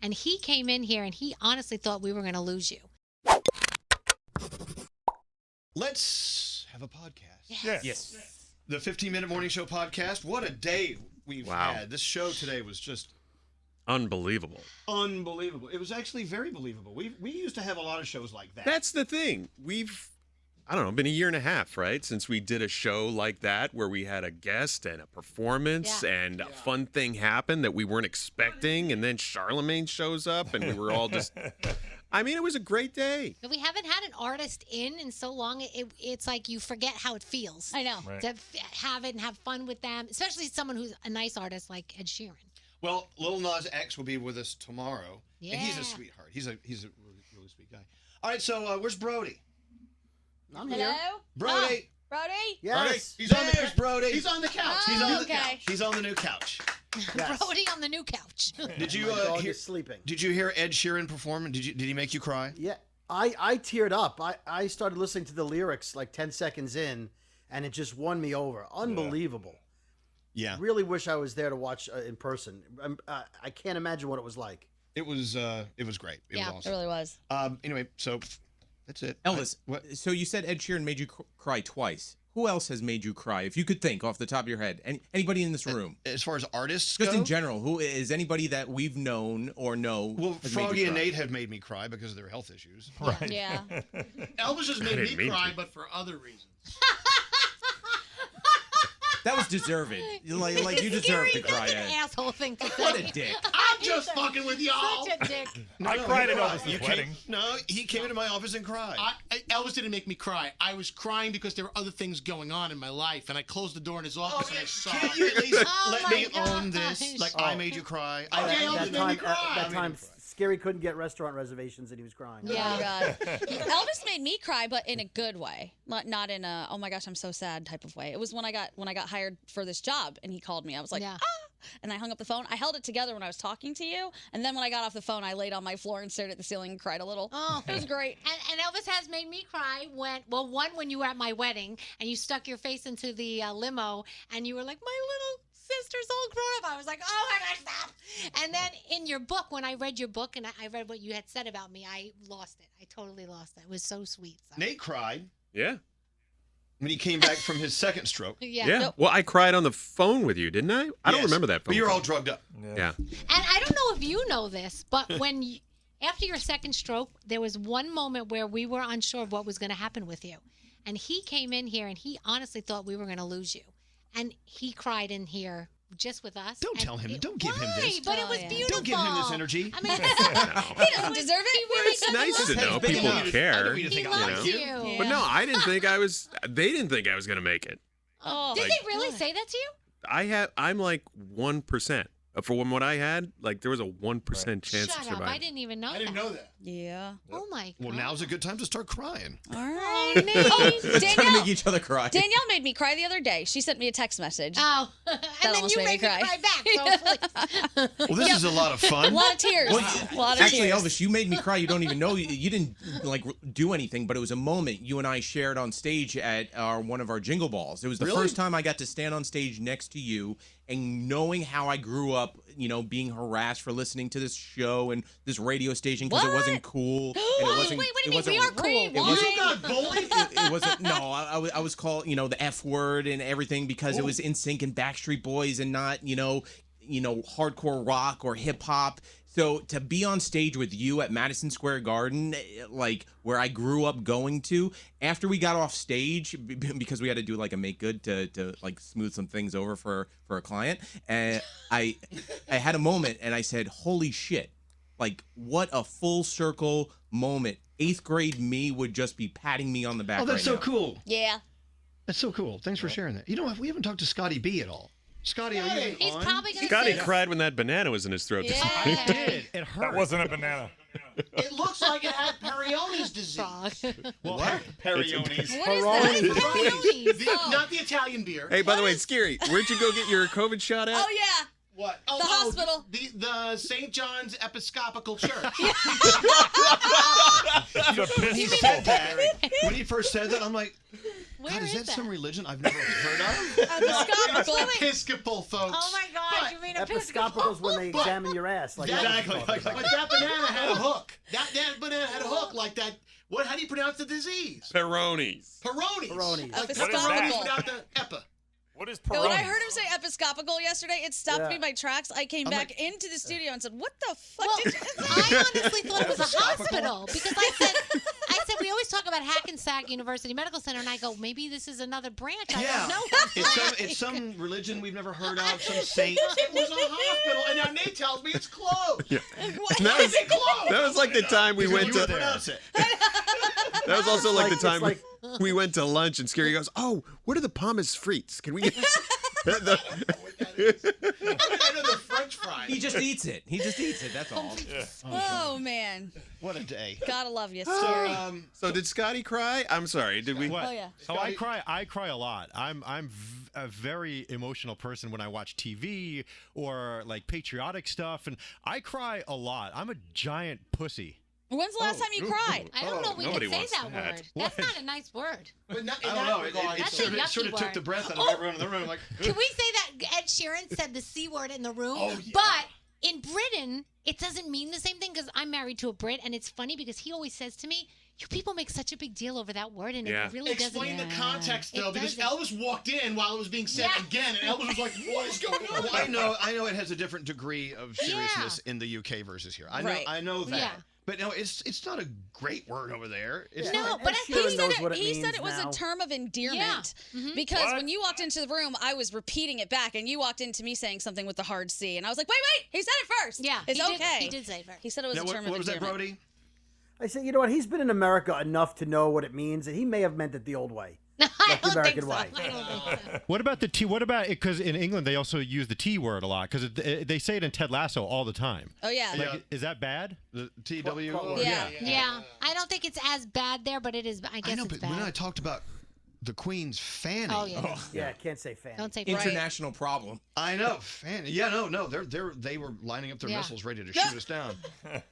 And he came in here and he honestly thought we were going to lose you. Let's have a podcast. Yes. The 15-minute morning show podcast. What a day we've had. This show today was just unbelievable. Unbelievable. It was actually very believable. We used to have a lot of shows like that. That's the thing. I don't know, been a year and a half, right? Since we did a show like that where we had a guest and a performance and a fun thing happened that we weren't expecting. And then Charlemagne shows up and we were all just, I mean, it was a great day. But we haven't had an artist in so long. It's like you forget how it feels. I know. To have it and have fun with them, especially someone who's a nice artist like Ed Sheeran. Well, Lil Nas X will be with us tomorrow. Yeah. And he's a sweetheart. He's a really sweet guy. All right, so where's Brody? I'm here. Brody. Brody? Yes. He's on the Brody. He's on the couch. He's on the couch. He's on the new couch. Yes. Brody on the new couch. Did you My dog is sleeping. Did you hear Ed Sheeran perform? Did he make you cry? Yeah. I teared up. I started listening to the lyrics like 10 seconds in, and it just won me over. Unbelievable. Yeah. Really wish I was there to watch in person. I can't imagine what it was like. It was great. It was awesome. It really was. Anyway, so that's it. Elvis, so you said Ed Sheeran made you cry twice. Who else has made you cry? If you could think off the top of your head, anybody in this room? As far as artists just go? in general, who is anybody that we've known or know? Well, has Froggy made you and cry? Nate have made me cry because of their health issues. Right. Yeah. Elvis has made me cry, but for other reasons. That was deserved. Like you deserve to cry. That's an asshole thing to say. What a dick. I'm just fucking with y'all. Such a dick. I cried at Elvis's wedding. He came into my office and cried. Elvis didn't make me cry. I was crying because there were other things going on in my life, and I closed the door in his office and I saw. Can't you at least let me my own this? Like I made you cry. Okay, Elvis made me cry. That time, Scary couldn't get restaurant reservations and he was crying. Yeah. God. Elvis made me cry, but in a good way, not in a oh my gosh I'm so sad type of way. It was when I got hired for this job and he called me. I was like and I hung up the phone. I held it together when I was talking to you, and then when I got off the phone, I laid on my floor and stared at the ceiling and cried a little. Oh, it was great. And Elvis has made me cry when you were at my wedding and you stuck your face into the limo and you were like, my little sister's all grown up. I was like, oh my gosh, stop. And then in your book, when I read your book and I read what you had said about me, I lost it. I totally lost it. It was so sweet. So. Nate cried. Yeah. When he came back from his second stroke. Yeah. Nope. Well, I cried on the phone with you, didn't I? I don't remember that phone. But you were call. all drugged up. Yeah. And I don't know if you know this, but after your second stroke, there was one moment where we were unsure of what was going to happen with you. And he came in here and he honestly thought we were going to lose you. And he cried in here just with us. Don't tell him. Don't give him this. But it was beautiful. Don't give him this energy. I mean, he doesn't deserve it. Really It's nice to know people care. He loves you. But no, I didn't think I was. They didn't think I was going to make it. Oh, did they really say that to you? I'm like 1%. For what I had, like there was a 1% chance of Shut up! surviving. I didn't even know that. I didn't know that. Yeah. Oh my God. Well, now's a good time to start crying. All right. Trying to make each other cry. Danielle made me cry the other day. She sent me a text message. Oh, and then almost you made me made me cry. cry back. So Well, this is a lot of fun. A lot of tears. Well, a lot of actually, tears. Elvis, you made me cry. You don't even know. You didn't like do anything, but it was a moment you and I shared on stage at one of our Jingle Balls. It was the first time I got to stand on stage next to you, and knowing how I grew up, being harassed for listening to this show and this radio station because it wasn't cool. And it wasn't, Wait, what do it you mean? wasn't, We are cool. It wasn't, You got bullied? it wasn't. No, I was called, the F word and everything because it was NSYNC and Backstreet Boys and not, hardcore rock or hip hop. So to be on stage with you at Madison Square Garden, like where I grew up going to, after we got off stage, because we had to do like a make good to like smooth some things over for a client, and I had a moment and I said, holy shit, like what a full circle moment. 8th grade me would just be patting me on the back. Oh, that's right so now. cool. Yeah. That's so cool. Thanks for sharing that. You know what? We haven't talked to Scotty B at all. Scotty, are you he's on? probably going to Scotty say cried when that banana was in his throat. Yeah. I did. It hurt. That wasn't a banana. It looks like it had Perione's disease. Frog. What? Perione's. What is that? Not the Italian beer. Hey, by the way, Scary, where'd you go get your COVID shot at? Oh, yeah. What? The hospital. The St. John's Episcopal Church. The When he pistol. said that, when he first said that, I'm like, Where is that that? some religion I've never heard of? It's Episcopal, folks. Oh my God! You mean Episcopal is when they examine your ass. Like Exactly. Elvis talked about. But that banana had a hook. That banana had a hook like that. How do you pronounce the disease? Peronis. Peronis. Peronis. Like What is pepperoni that? without the epa. What is When Peroni? I heard him say episcopal yesterday, it stopped me in my tracks. I came back into the studio and said, "What the fuck did you say?" I honestly thought it was a hospital because I said we always talk about Hackensack University Medical Center, and I go, maybe this is another branch. I don't know. It's some religion we've never heard of, some saint. It was a hospital, and now Nate tells me it's closed. Yeah. Why is it closed? That was like the time we went to. Pronounce it. That was also like the time we went to lunch, and Scary goes, "Oh, what are the pommes frites? Can we get?" I know they're French fries. He just eats it. That's all. Oh man, What a day. gotta love you, Scary. So did Scotty cry? I'm sorry. Did we? What? Oh, yeah. Oh, I cry a lot. I'm a very emotional person when I watch TV or like patriotic stuff, and I cry a lot. I'm a giant pussy. When's the last time you cried? I don't know if we nobody can say wants that that. word. That's not a nice word. But not I in don't that know. regard. It That's a sort yucky of took word. the breath out of everyone in the room. Like, Can we say that Ed Sheeran said the C word in the room? Oh, yeah. But in Britain, it doesn't mean the same thing because I'm married to a Brit, and it's funny because he always says to me, "You people make such a big deal over that word, and Yeah. it really Explain doesn't." the context, though, It because doesn't. Elvis walked in while it was being said again, and Elvis was like, "What is going on?" I know it has a different degree of seriousness in the UK versus here. I know that. Yeah. But no, it's not a great word over there. It's No, Ed but Sheeran He knows said what it. it He means said it was now. a term of endearment Yeah. Mhm. because What? when you walked into the room, I was repeating it back, and you walked into me saying something with the hard C, and I was like, "Wait, he said it first. Yeah, it's he okay." He did say it first. He said it was Now, a term what of was that, endearment. Brody? I said, you know what? He's been in America enough to know what it means, and he may have meant it the old way. I don't American think so. way. I don't think so. What about the T? What about it? Because in England they also use the T word a lot because they say it in Ted Lasso all the time. Oh yeah. Like, is that bad? The TW? Yeah. Yeah, I don't think it's as bad there, but it is. I guess I know, it's but bad. when I talked about the Queen's fanny. Oh yeah. Yeah, can't say fan. Don't say International problem. I know, fanny. Yeah, no, they were lining up their Yeah. missiles ready to shoot us down.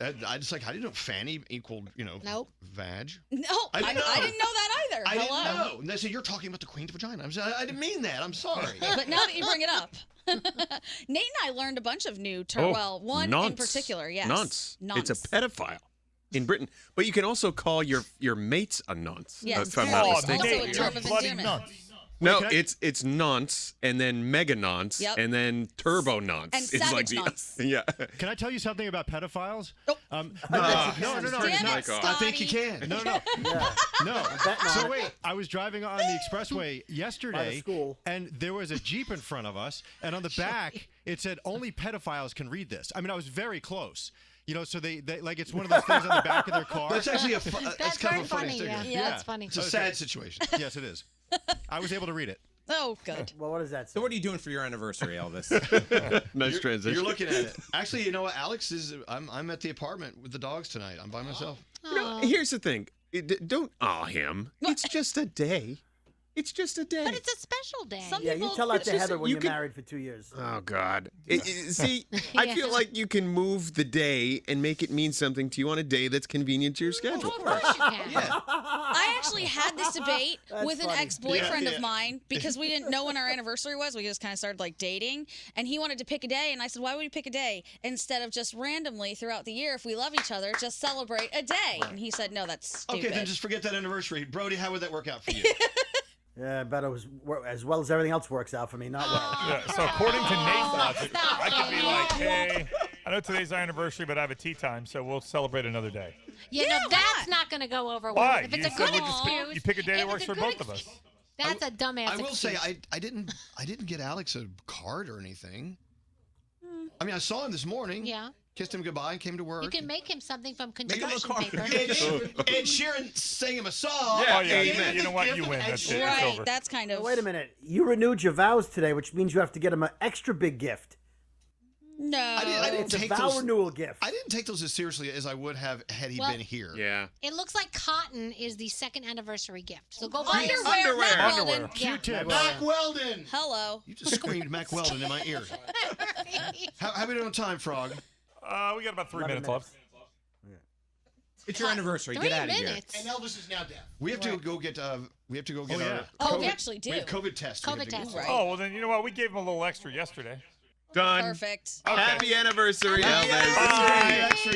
I just I didn't know fanny equaled Nope. vag. No, I I didn't know. didn't know that either. I Hello. didn't know. And they said you're talking about the Queen's vagina. I didn't mean that. I'm sorry. But now that you bring it up, Nate and I learned a bunch of new terms. Well, one in nonce. particular, yes. Nonce. It's a Nonce. pedophile in Britain. But you can also call your mates a nonce. Yes. If I'm Oh, not Oh, mistaken. Also a Nate, term you're of bloody endearment. nuts. No, Can I- it's nonce and then mega nonce Yep. and then turbo nonce. And It's savage like nonce. Yeah. Can I tell you something about pedophiles? Nope. No. Damn it, I think you can. No. Yeah. No. betting on So it. wait, I was driving on the expressway By the yesterday, school. and there was a Jeep in front of us, and on the back it said only pedophiles can read this. I mean, I was very close. You know, so they like it's one of those things on the back of their car. That's actually That's that's kind very of a funny funny. sticker. Yeah. Yeah. That's funny. It's a sad situation. Yes, it is. I was able to read it. Oh, good. Well, what does that say? So what are you doing for your anniversary, Elvis? Nice transition. You're looking at it. Actually, you know what? Alex is. I'm at the apartment with the dogs tonight. I'm by myself. You know, here's the thing. Don't awe him. It's just a day. It's just a day. But it's a special day. Some Yeah, you people- tell that to just- Heather when you you're can- married for 2 years. Oh God! See, I feel like you can move the day and make it mean something to you on a day that's convenient to your schedule. Of course you can. I actually had this debate That's with an funny. ex-boyfriend Yeah. of mine because we didn't know when our anniversary was. We just kind of started like dating, and he wanted to pick a day, and I said, "Why would you pick a day instead of just randomly throughout the year? If we love each other, just celebrate a day." And he said, "No, that's stupid." Okay, then just forget that anniversary. Brody, how would that work out for you? Yeah, but it was as well as everything else works out for me. Not well. Yeah, so according to Nate's logic, stop. I could be like, hey, I know today's our anniversary, but I have a tea time, so we'll celebrate another day. Yeah, Yeah, no, why that's not? not going to go over Why? well. If it's You a good said we'll just excuse, you pick a day that if works it's a for good both of us. excuse- That's a dumbass I will excuse. say I didn't get Alex a card or anything. I mean, I saw him this morning. Yeah. Kissed him goodbye and came to work. You can make him something from him a construction card. paper. Ed Sheeran sang him a song. Oh, yeah, Gave you him know the what? gift You of win. Ed That's it. Sheeran. It's Right, over. that's kind of. Wait a minute. You renewed your vows today, which means you have to get him an extra big gift. No. I didn't It's a take vow those. renewal gift. I didn't take those as seriously as I would have had he Well- been here. Yeah. It looks like cotton is the second anniversary gift. So go buy Underwear. yourself. Matt Underwear. Weldon. Yeah. Q-tips. Mac Weldon. Hello. You just screamed Mac Weldon in my ear. How we doing on time, Frog? We got about 3 minutes left. It's your anniversary. 3 Get out of here. minutes. And Elvis is now deaf. We have to go get. We have to go get. yeah. our Oh, we COVID- actually do. We have COVID tests. we have COVID to get. tests. Right. Oh, well, then, you know what? We gave him a little extra yesterday. Done. Perfect. Okay. Happy anniversary, Happy Elvis. Bye. Extra,